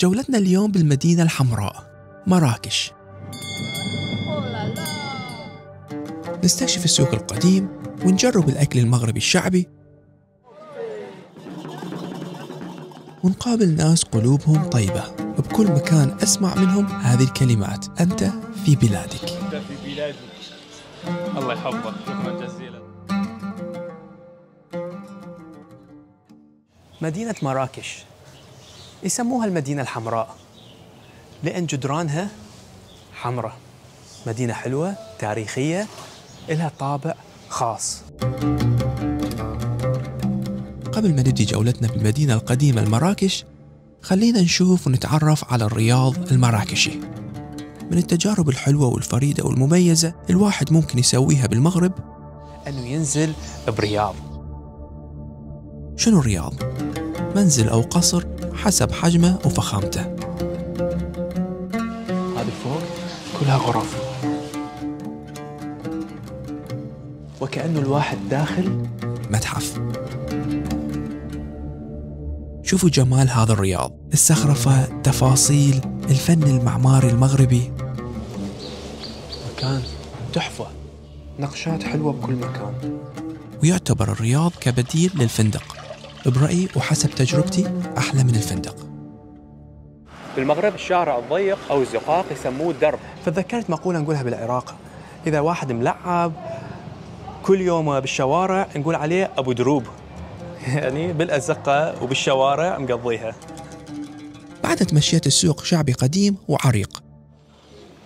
جولتنا اليوم بالمدينة الحمراء مراكش. نستكشف السوق القديم ونجرب الأكل المغربي الشعبي، ونقابل ناس قلوبهم طيبة. بكل مكان أسمع منهم هذه الكلمات: أنت في بلادك. أنت في بلادك. الله يحفظك، شكرا جزيلا. مدينة مراكش يسموها المدينة الحمراء لأن جدرانها حمراء. مدينة حلوة تاريخية، إلها طابع خاص. قبل ما نبدي جولتنا بالمدينة القديمة المراكش، خلينا نشوف ونتعرف على الرياض المراكشي. من التجارب الحلوة والفريدة والمميزة الواحد ممكن يسويها بالمغرب أنه ينزل برياض. شنو الرياض؟ منزل أو قصر حسب حجمه وفخامته. هذه فوق كلها غرف، وكأنه الواحد داخل متحف. شوفوا جمال هذا الرياض، الزخرفة، تفاصيل، الفن المعماري المغربي. مكان تحفة، نقشات حلوة بكل مكان. ويعتبر الرياض كبديل للفندق، برأيي وحسب تجربتي أحلى من الفندق. بالمغرب الشارع الضيق أو الزقاق يسموه درب. فتذكرت مقولة نقولها بالعراق: إذا واحد ملعب كل يوم بالشوارع نقول عليه أبو دروب، يعني بالأزقة وبالشوارع مقضيها. بعد تمشيت السوق شعبي قديم وعريق.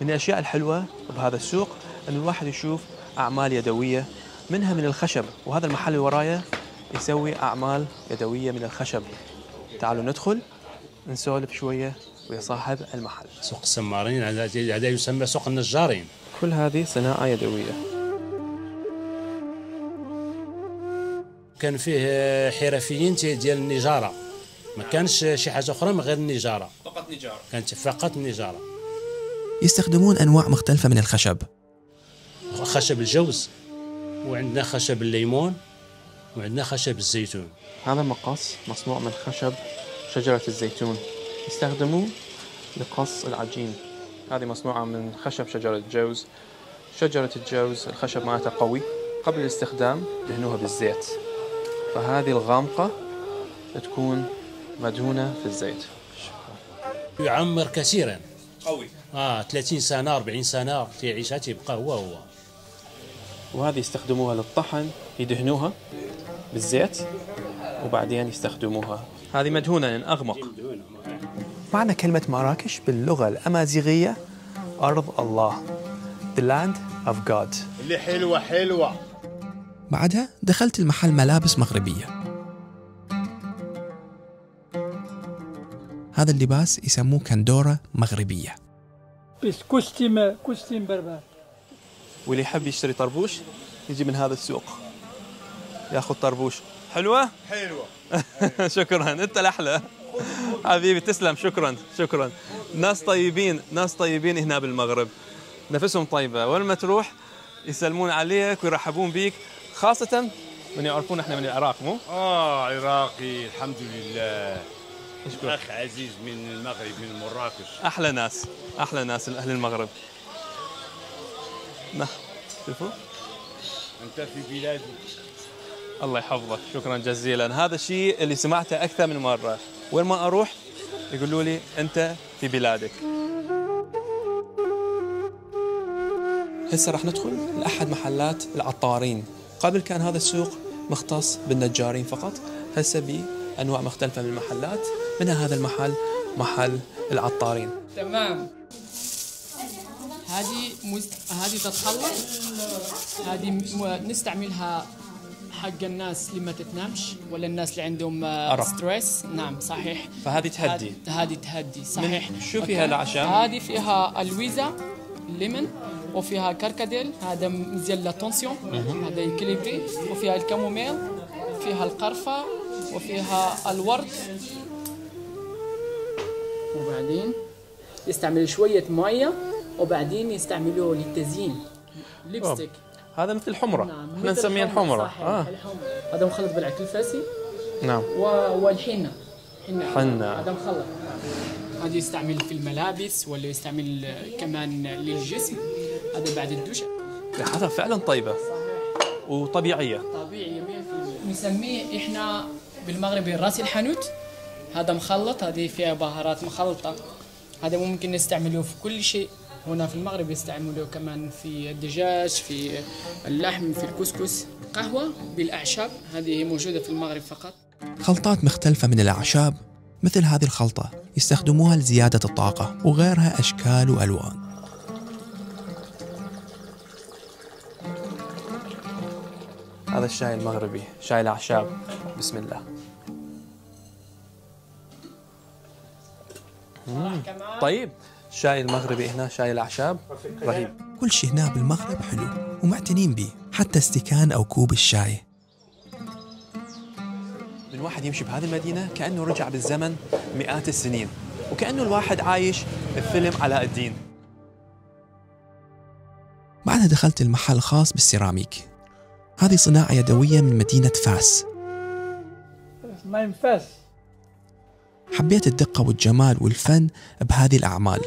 من الأشياء الحلوة بهذا السوق أن الواحد يشوف أعمال يدوية، منها من الخشب، وهذا المحل اللي ورايا يسوي أعمال يدوية من الخشب. تعالوا ندخل نسولف شوية ويا صاحب المحل. سوق السمارين، هذا يسمى سوق النجارين. كل هذه صناعة يدوية. كان فيه حرفيين ديال النجارة، ما كانش شي حاجة أخرى من غير النجارة. فقط نجارة. كانت فقط النجارة. يستخدمون أنواع مختلفة من الخشب. خشب الجوز، وعندنا خشب الليمون، وعندنا خشب الزيتون. هذا مقص مصنوع من خشب شجرة الزيتون، يستخدموه لقص العجين. هذه مصنوعة من خشب شجرة الجوز. شجرة الجوز الخشب مالتها قوي، قبل الاستخدام دهنوها بالزيت، فهذه الغامقة تكون مدهونة في الزيت. يعمر كثيرا، قوي. 30 سنة 40 سنة تعيشها تبقى هو. وهذه يستخدموها للطحن، يدهنوها بالزيت وبعدين يستخدموها. هذه مدهونة لأن أغمق. معنى كلمة مراكش باللغة الأمازيغية أرض الله، The land of God. اللي حلوة. بعدها دخلت المحل ملابس مغربية. هذا اللباس يسموه كندورة مغربية. بس كوستيم بربر. واللي يحب يشتري طربوش يجي من هذا السوق ياخذ طربوش. حلوة. شكرا، انت الاحلى حبيبي، تسلم. شكرا. ناس طيبين هنا بالمغرب، نفسهم طيبة، وين ما تروح يسلمون عليك ويرحبون بيك، خاصة من يعرفون احنا من العراق. مو عراقي الحمد لله. أخ عزيز من المغرب، من مراكش. أحلى ناس أهل المغرب. شوفوا، أنت في بلادك. الله يحفظك، شكرا جزيلا. هذا الشيء اللي سمعته أكثر من مرة، وين ما أروح يقولوا لي أنت في بلادك. هسه راح ندخل لأحد محلات العطارين. قبل كان هذا السوق مختص بالنجارين فقط، هسه بأنواع مختلفة من المحلات، منها هذا المحل محل العطارين. تمام. هذه تتخلط، هذه نستعملها حق الناس اللي ما تتنامش، ولا الناس اللي عندهم ستريس. نعم صحيح. فهذه تهدي. هذه تهدي صحيح. شو فيها العشاء؟ هذه فيها الويزا ليمون، وفيها كركديل، هذا مزيان لاتونسيون، هذا يكليبري، وفيها الكاموميل، فيها القرفة، وفيها الورد. وبعدين يستعمل شوية مية، وبعدين يستعملوه للتزيين. ليبستيك. هذا مثل الحمرة. نعم. احنا نسميها الحمرة. هذا مخلط بالعكل الفاسي. نعم. والحنة. حنة. هذا مخلط. هذا يستعمل في الملابس ولا يستعمل كمان للجسم، هذا بعد الدش. ريحتها فعلا طيبة وطبيعية. طبيعية 100%. نسميه إحنا بالمغرب راس الحانوت. هذا مخلط، هذه فيها بهارات مخلطة. هذا ممكن نستعمله في كل شيء. هنا في المغرب يستعملوه كمان في الدجاج، في اللحم، في الكسكس. قهوة بالأعشاب هذه موجودة في المغرب فقط. خلطات مختلفة من الأعشاب مثل هذه الخلطة يستخدموها لزيادة الطاقة وغيرها أشكال وألوان. هذا الشاي المغربي، شاي الأعشاب. بسم الله. طيب، الشاي المغربي هنا شاي الأعشاب رهيب. كل شيء هنا بالمغرب حلو ومعتنين به، حتى استكان أو كوب الشاي. الواحد يمشي بهذه المدينة كأنه رجع بالزمن مئات السنين، وكأنه الواحد عايش بفيلم علاء الدين. بعدها دخلت المحل خاص بالسيراميك. هذه صناعة يدوية من مدينة فاس. ما فاس. حبيت الدقة والجمال والفن بهذه الأعمال.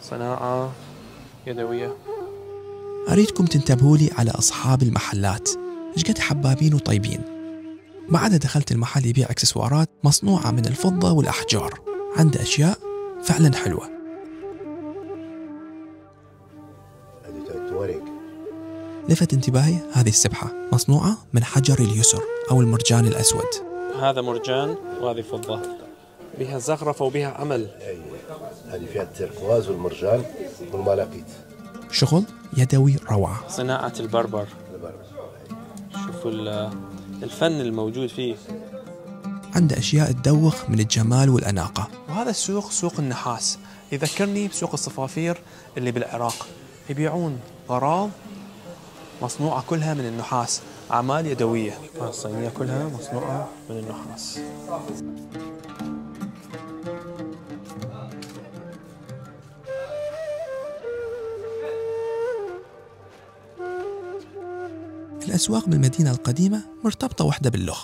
صناعة يدوية. أريدكم تنتبهوا لي على أصحاب المحلات، إيش قد حبابين وطيبين. بعدها دخلت المحل يبيع إكسسوارات مصنوعة من الفضة والأحجار. عنده أشياء فعلا حلوة. لفت انتباهي هذه السبحة مصنوعة من حجر اليسر أو المرجان الأسود. هذا مرجان وهذه فضة، بها زخرفة وبها عمل. هذه فيها التركواز والمرجان والملاقيت. شغل يدوي روعة. صناعة البربر. شوفوا الفن الموجود فيه. عنده أشياء تدوخ من الجمال والأناقة. وهذا السوق سوق النحاس، يذكرني بسوق الصفافير اللي بالعراق. يبيعون غراض مصنوعة كلها من النحاس، أعمال يدوية. الصينية كلها مصنوعة من النحاس. الأسواق بالمدينة القديمة مرتبطة واحدة باللغ.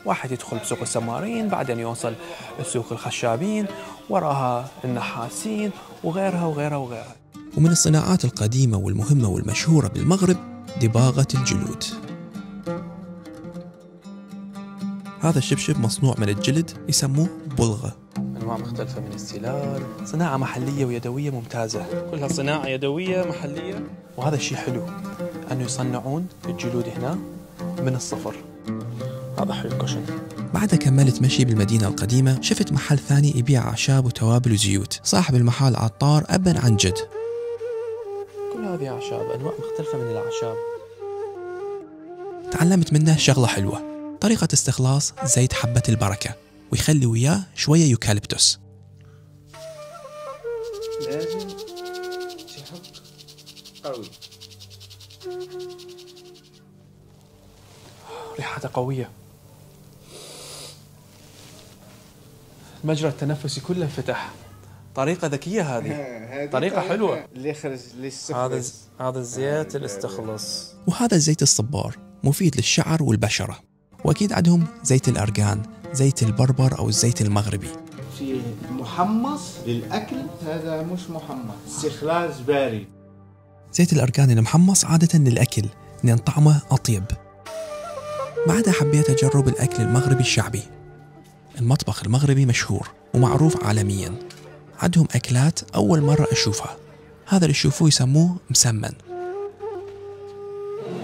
واحد يدخل بسوق السمارين، بعدين يوصل سوق الخشابين، وراها النحاسين وغيرها وغيرها وغيرها. ومن الصناعات القديمة والمهمة والمشهورة بالمغرب دباغة الجلود. هذا الشبشب مصنوع من الجلد يسموه بلغة. أنواع مختلفة من السلال، صناعة محلية ويدوية ممتازة. كلها صناعة يدوية محلية. وهذا الشيء حلو أنه يصنعون الجلود هنا من الصفر. هذا حلو الكشن. بعدها كملت مشي بالمدينة القديمة، شفت محل ثاني يبيع أعشاب وتوابل وزيوت. صاحب المحل عطار أبا عن جد. كل هذه أعشاب، أنواع مختلفة من الأعشاب. تعلمت منه شغلة حلوة، طريقة استخلاص زيت حبة البركة ويخلي وياه شوية يوكاليبتوس. لازم تحك قوي. ريحتها قوية. المجرى التنفسي كله فتح. طريقة ذكية هذه. طريقة حلوة. اللي يخرج للسخرس. هذا الزيت اللي استخلص. وهذا الزيت الصبار مفيد للشعر والبشرة. وأكيد عندهم زيت الأرغان، زيت البربر أو الزيت المغربي. في محمص للأكل، هذا مش محمص، استخلاص بارد. زيت الأرغان المحمص عادة للأكل لأن طعمه أطيب. بعدها حبيت أجرب الأكل المغربي الشعبي. المطبخ المغربي مشهور ومعروف عالميا. عندهم أكلات أول مرة أشوفها. هذا اللي تشوفوه يسموه مسمن.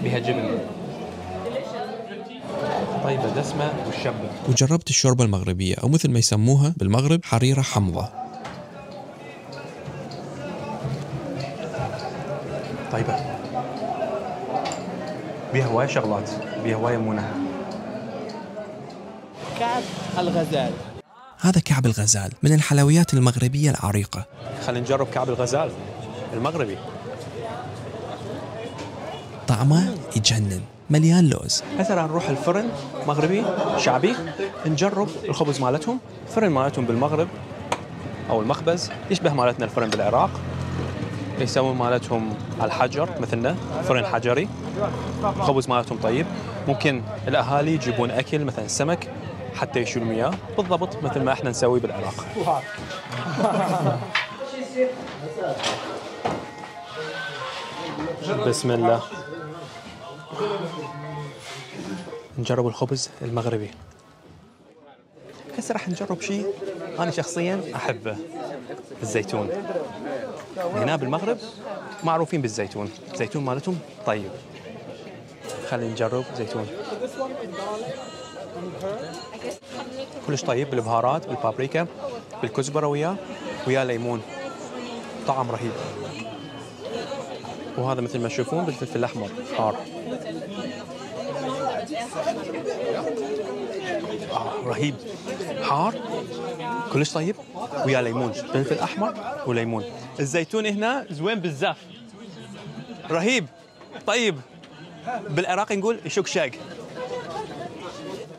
بها جبن طيبة دسمة والشبة. وجربت الشوربة المغربية أو مثل ما يسموها بالمغرب حريرة حمضة. طيبة، بها هواية شغلات، بها هواية منى. كعب الغزال. هذا كعب الغزال من الحلويات المغربية العريقة. خلينا نجرب كعب الغزال المغربي. طعمه يجنن، مليان لوز. هسه راح نروح الفرن مغربي شعبي نجرب الخبز مالتهم. الفرن مالتهم بالمغرب أو المخبز يشبه مالتنا الفرن بالعراق. يسوون مالتهم على الحجر مثلنا، فرن حجري. الخبز مالتهم طيب. ممكن الأهالي يجيبون أكل مثلا سمك حتى يشيل المياه بالضبط مثل ما احنا نسوي بالعراق. بسم الله. نجرب الخبز المغربي. هسه راح نجرب شيء انا شخصيا احبه، الزيتون. هنا بالمغرب معروفين بالزيتون، الزيتون مالتهم طيب. خلينا نجرب زيتون. كلش طيب بالبهارات، بالبابريكا، بالكزبره ويا ليمون، طعم رهيب. وهذا مثل ما تشوفون بالفلفل الاحمر حار. رهيب، حار، كلش طيب، ويا ليمون، فلفل احمر وليمون. الزيتون هنا زوين بالزاف، رهيب طيب. بالعراق نقول شقشاق.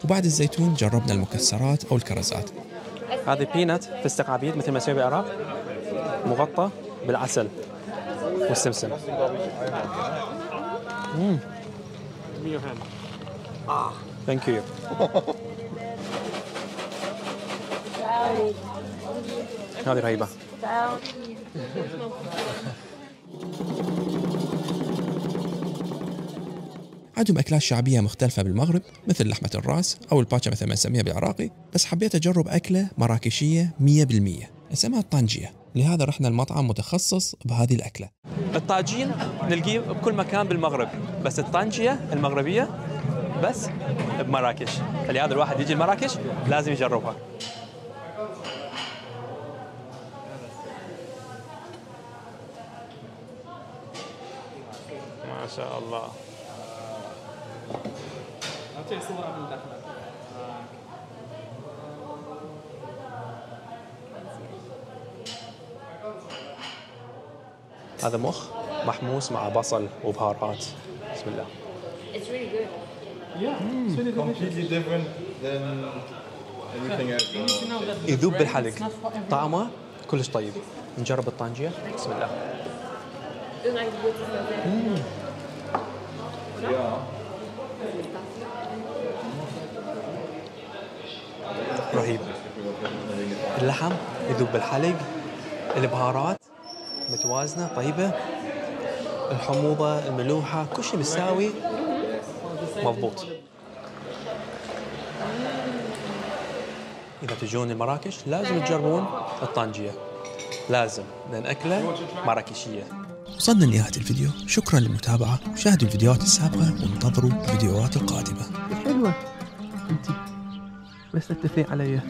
وبعد الزيتون جربنا المكسرات او الكرزات. هذه بينات فستق عبيد مثل ما نسوي بالعراق، مغطى بالعسل والسمسم. ثانك يو. هذه رهيبة. عندهم أكلات شعبية مختلفة بالمغرب مثل لحمة الراس أو الباتشا مثل ما نسميها بالعراقي، بس حبيت أجرب أكلة مراكشية 100%، اسمها الطنجية. لهذا رحنا المطعم متخصص بهذه الأكلة. الطاجين نلقيه بكل مكان بالمغرب، بس الطنجية المغربية بس بمراكش. فلهذا الواحد يجي لمراكش لازم يجربها. ما شاء الله. هذا مخ محموس مع بصل وبهارات. بسم الله. It's really good. Yeah, it's really completely different than anything else. يذوب بالحلق، طعمه كلش طيب. نجرب الطنجية. بسم الله. رهيب. اللحم يذوب بالحلق، البهارات متوازنة طيبة، الحموضة الملوحة كل شيء مساوي مضبوط. إذا تجون لمراكش لازم تجربون الطنجية، لازم، لأن أكلة مراكشية. وصلنا لنهاية الفيديو، شكرا للمتابعة، وشاهدوا الفيديوهات السابقة وانتظروا الفيديوهات القادمة. حلوة انتي، بس تتفق علي.